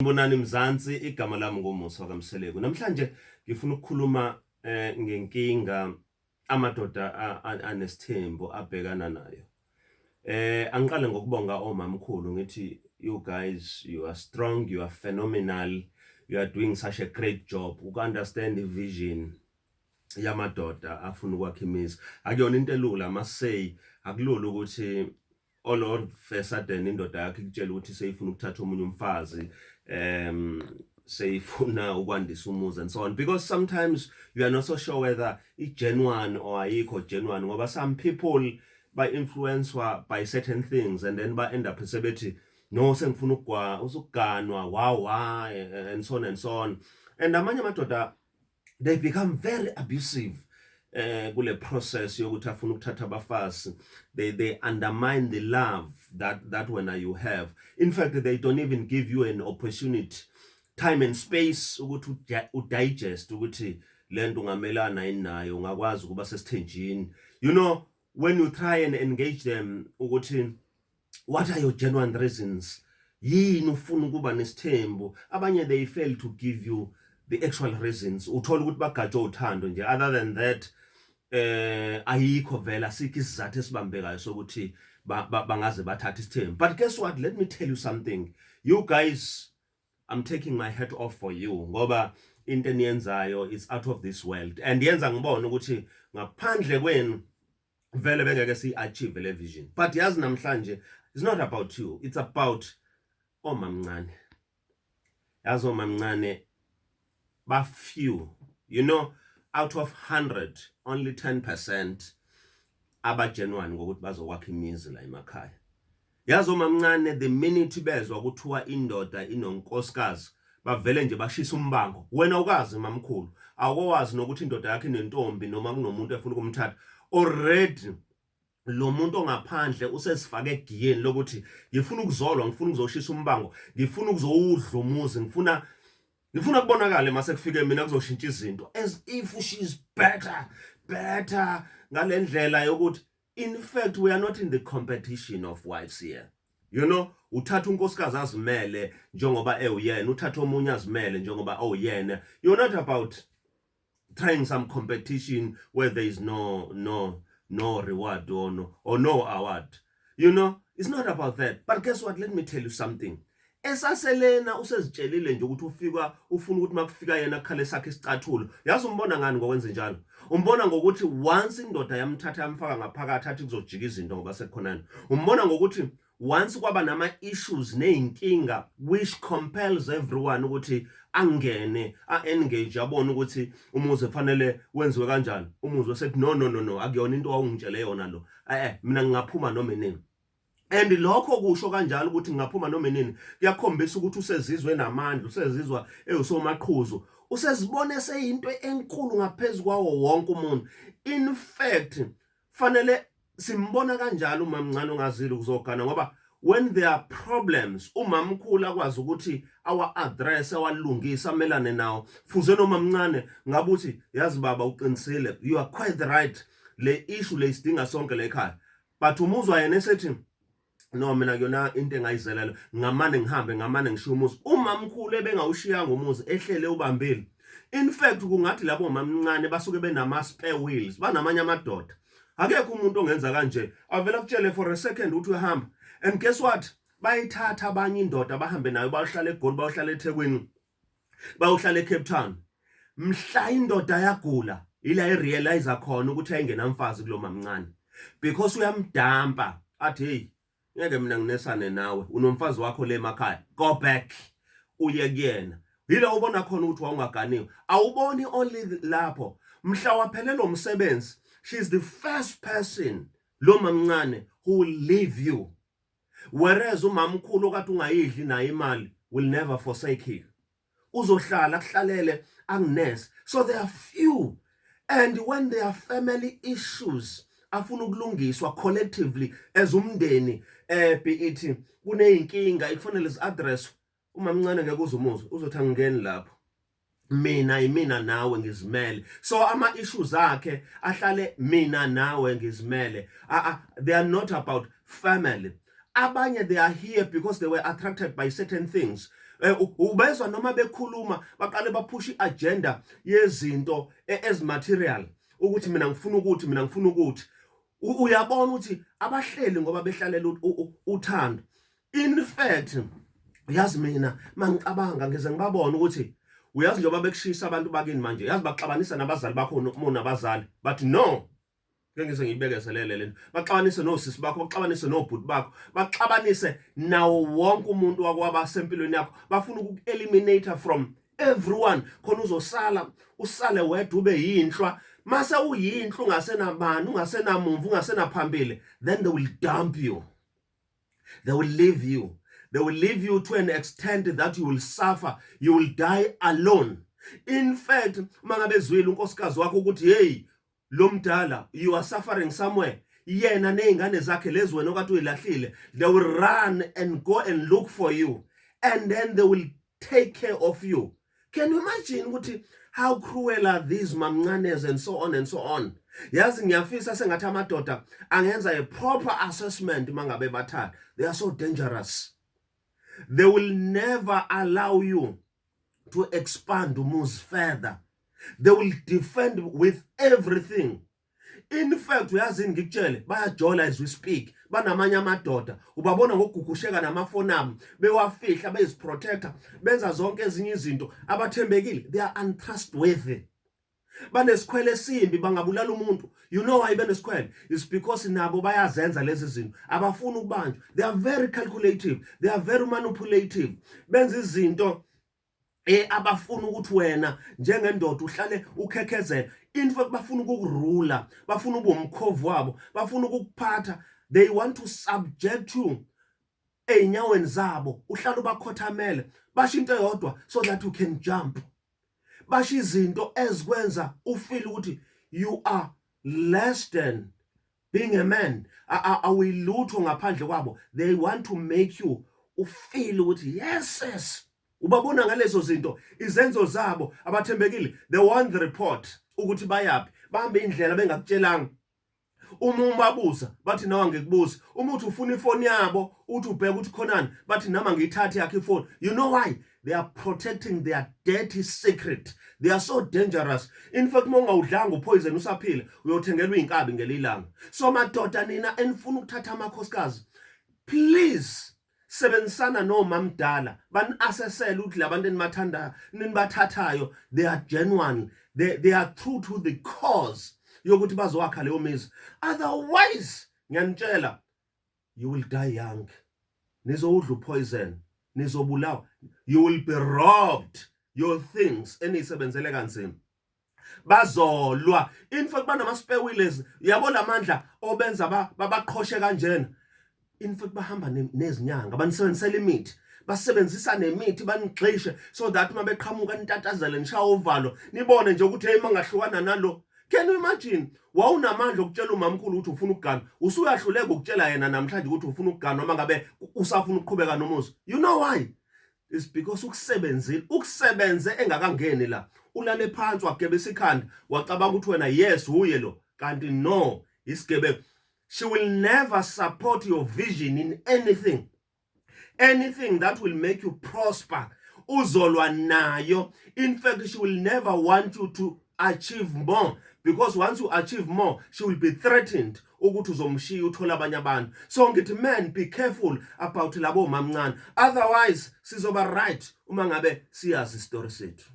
Ngibonani Mzansi, igama lami nguMusa kaMseleko. Namhlanje ngifuna ukukhuluma ngenkinga amadoda anesithembu abhekana nayo. Angiqale ngokubonga omamkhulu ngithi you guys, you are strong, you are phenomenal, you are doing such a great job. Uku-understand vision yamadoda afuna ukwakha imizi. Akuyona into elula, must say, akulula ukuthi all of a sudden indoda yakhe ikutshela ukuthi seyifuna ukuthatha omunye umfazi, seyifuna ukwandisa umuzi and so on, because sometimes you are not so sure whether it's genuine or ayikho genuine, ngoba some people by influenced by certain things and then by end up sebethi no sengifuna ukuganwa why and so on and so on, and amanye amadoda they become very abusive kule process yokuthi afuna ukuthatha abafazi. They undermine the love that when you have. In fact, they don't even give you an opportunity, time and space ukuthi udigest ukuthi lento ungamelana inayo, ungakwazi ukuba sesithenjini. You know, when you try and engage them ukuthi what are your genuine reasons, yini ufuna ukuba nesithembu, abanye they fail to give you the actual reasons. Uthola ukuthi bagatshe uthando nje, other than that ayikho vela sikho isizathu esibambekayo sokuthi bangaze bathatha isithembu. But guess what, let me tell you something, you guys, I'm taking my hat off for you, ngoba into eniyenzayo is out of this world, and yenza ngibone ukuthi ngaphandle kwenu vele bengeke si-achieve le vision. But yazi namhlanje it's not about you, it's about omamncane. Yazi omamncane ba few, you know, out of 100 only 10% abagenuine ngokuthi bazokwakha imizi la emakhaya. Yazi omamncane the minute bezwa kuthiwa indoda inonkosikazi bavele nje bashisa umbango. Wena ukazi mamkhulu, awukwazi nokuthi indoda yakhe inentombi noma kunomuntu efuna ukumthatha, already lo muntu ongaphandle usesifake egiyeni lokuthi ngifuna ukuzolwa, ngifuna ukuzoshisa umbango, ngifuna ukuzowudla umuzi, ngifuna kubonakala mase kufike mina kuzoshintsha izinto, as if she's better ngalendlela yokuthi in fact we are not in the competition of wives here. You know, uthatha unkosikazi azimele njengoba uyena, uthatha omunye azimele njengoba oyena. You're not about trying some competition where there is no reward or no award. You know, it's not about that. But guess what, let me tell you something. Esaselena usezitshelile nje ukuthi ufika ufuna ukuthi makufika yena khale sakhe isicathulo. Yazi umbona ngani ngokwenza njalo? Umbona ngokuthi once indoda yamthatha yamfaka ngaphakathi athi kuzojika izinto ngoba sekukhonana. Umbona ngokuthi once kwaba nama issues neinkinga which compels everyone ukuthi angene engage, abone ukuthi umuzi ufanele wenziwe kanjani. Umuzi wesethi no akuyona into awungitshele yona lo. Mina ngingaphuma noma nini. And lokho kusho kanjalo ukuthi ngaphuma noma nini kuyakhombisa ukuthi usezizwe namandla, usezizwa usomaqhuzu, usezibone seyinto enkulu ngaphezulu kwawo wonke umuntu. In fact, fanele simbona kanjalo umamncane ongazili ukuzogana, ngoba when there are problems umamkhulu akwazi ukuthi awa address awalungisa amelane nawo. Fuze nomamncane ngabe uthi yazi baba uqinisile, you are quite right, le issue le isidinga sonke le ekhaya. But umuzwa yena esethi no mina kuyona into engayizelela, ngamane ngihambe, ngamane ngishiya umuzi. Umamkhulu ebengawushiyanga umuzi ehlele ubambile. In fact kungathi labo mamncane basuke benama spare wheels, banamanye amadoda. Akekho umuntu ongenza kanje, avela kutshele for a second uthi uyahamba, and guess what, bayithatha abanye indoda bahambe nayo, bayohlala eGoli, bayohlala eThekwini, bayohlala eCape Town. Mhla indoda yagula ila irealize khona ukuthi ayingenamfazi kulo mamncane, because uyamdampa athi hey ngeke mina nginesane nawe, unomfazi wakho le emakhaya, go back uye kuyena. Yila ubona khona ukuthi wawungaganiwe. Awuboni only lapho, mhla waphelelo umsebenzi, she's the first person lo mamncane who will leave you, whereas umamkhulu okade ungayidli nayo imali will never forsake you. Uzohlala kuhlalele anginese. So there are few, and when there are family issues afuna ukulungiswa collectively as umndeni, be kuneyinkinga ikufanele zi-address, umamncane ngeke uzumuza, uzothi angingeni lapho, mina nawe ngizimele. So ama issues akhe ahlale mina nawe ngizimele. They are not about family. Abanye they are here because they were attracted by certain things. Ubezwa noma bekhuluma baqale baphusha iagenda yezinto ezimaterial ukuthi mina ngifuna ukuthi uyabona ukuthi abahleli ngoba behlalela uthando. In fact yazi mina mangicabanga ngeze ngibabona ukuthi uyazi njengoba bekushisa abantu bakini manje yazi baxabanisa nabazali bakho uma nabazali but no ngeke ngiyibekezelele lento baxabanise nosisi bakho baxabanise nobhuti bakho baxabanise nawo wonke umuntu wakwabasempilweni yakho bafuna ukueliminate from everyone khona usale wedwa ube yinhlwa mase uyinhlwa ungasenabani ungasenamumvu ungasenaphambili then they will dump you, they will leave you. They will leave you to an extent that you will suffer. You will die alone. In fact, mangabezwile unkosikazi wakho ukuthi hey lo mdala you are suffering somewhere. Yena nezingane zakhe lezi wena okade uyilahlile. They will run and go and look for you. And then they will take care of you. Can you imagine ukuthi how cruel are these mamncanes and so on and so on? Yazi ngiyafisa sengathi amadoda angenza a proper assessment mangabe bathatha. They are so dangerous. They will never allow you to expand, to move further. They will defend with everything. In fact, uyazi ngikutshele bayajola as we speak. Banamanye amadoda ubabona ngokugugusheka namafoni abo bewafihla beziprotector benza zonke ezinye izinto abathembekile. They are untrustworthy. Banesikhwele esimbi bangabulala umuntu. You know why banesikhwele? It's because nabo bayazenza lezi zinto abafuna ukubanjwa. They are very calculative, they are very manipulative. Benza izinto abafuna ukuthi wena njengendoda uhlale ukhekezela. In fact bafuna ukukurula, bafuna ubumkhovu wabo, bafuna ukukuphatha. They want to subject you einyaweni zabo uhlala ubakhothamele basho into eyodwa so that you can jump. Basho izinto ezikwenza ufeel ukuthi you are less than being a man. Awuyilutho ngaphandle kwabo. They want to make you ufeel ukuthi yes. Ubabona ngalezo zinto izenzo zabo abathembekile. They want the report ukuthi bayapi bahambe indlela bengakutshelanga. Uma ubabuza bathi nawe ngikubuza. Uma uthi ufuna ifoni yabo uthi ubheka ukuthi khonani bathi nama ngiyithathe yakhe ifoni. You know why? They are protecting their dirty secret. They are so dangerous. In fact mongawudlanga upoison usaphila uyothengelwa inkabi ngelilanga. So madoda nina enifuna ukuthatha amakhosikazi, please sebenzisana nomamdala bani-assessele ukuthi labantu enibathanda nibathathayo they are genuine, they are true to the cause yokuthi bazowakha leyo mizi. Otherwise ngiyanitshela you will die young. Nizowudla upoison, nizobulawa, you will be robbed your things eniyisebenzele kanzima. Bazolwa. In fact banama spare wheels yabo lamandla obenza babaqhoshe kanjena. In fact bahamba nezinyanga banisebenzisela imithi, basebenzisa nemithi banigxishe so that uma beqhamuka nitatazele nishawa uvalo nibone nje ukuthi hey mangahlukana nalo. Can you imagine wawunamandla ukutshela umamkhulu ukuthi ufuna ukugana usuyahluleka ukutshela yena namhlanje ukuthi ufuna ukugana noma ngabe usafuna ukuqhubeka nomuzi. You know why? It's because ukusebenze engakangeni la ulale phansi wagebesa ikhanda wacabanga ukuthi wena yes uye lo kanti no isigebe. She will never support your vision in anything that will make you prosper. Uzolwa nayo. In fact she will never want you to achieve more, because once you achieve more she will be threatened ukuthi uzomshiya uthola abanye abantu. So ngithi man, be careful about labo mamncane, otherwise sizoba right uma ngabe siyazi story sethu.